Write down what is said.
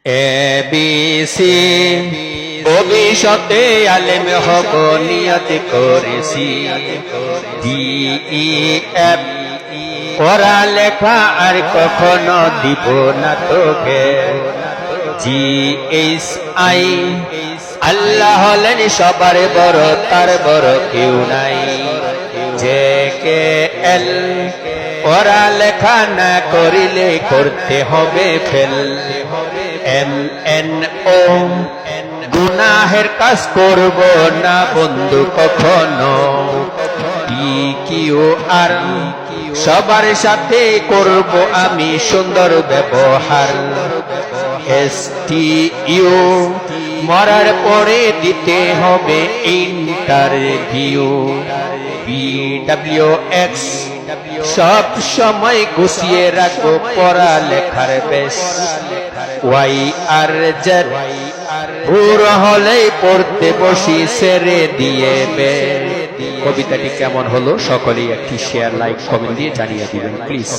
ABC ভবিষ্যতে আলেম হব নিয়ত করেছি। DEF পড়া লেখা আর কখনো দিব না তোকে। GHI আল্লাহ হলেন সবার বড়, তার বড় কেউ নাই। JKL পড়া লেখা না করিলে করতে হবে ফেল। MNO গুনাহের কাজ করব না বন্ধু কখনো। PQR সবার সাথে করব আমি সুন্দর ব্যবহার। STU মরার পরে দিতে হবে ইন্টারভিউ। BWX সব সময় গুছিয়ে রাখবো পড়া লেখার বেশ। YRZ ভোর হলেই পড়তে বসি ছেড়ে দিয়ে বে। কবিতাটি কেমন হলো সকলেই একটি শেয়ার, লাইক, কমেন্ট দিয়ে জানিয়ে দিবেন প্লিজ।